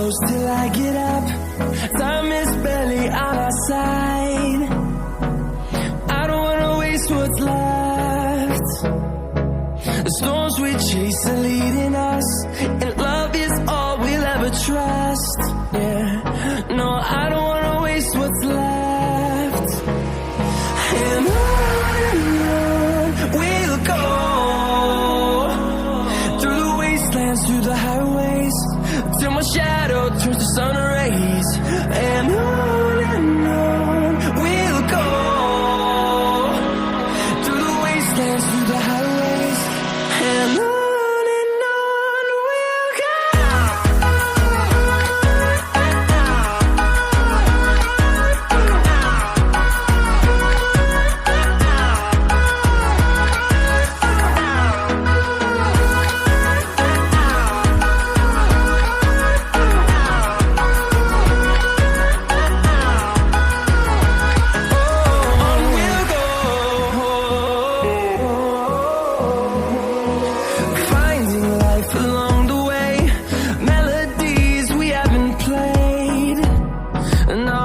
close till I get up. Time is barely on our side. I don't wanna waste what's left. The storms we chase are leading us, and love is all we'll ever trust. Yeah, no, I don't wanna waste what's left. And on we'll go, through the wastelands, through the highways, till my shadow turns to sun rays. And on we'll go, through the wastelands, through the highways, and on we'll go. No,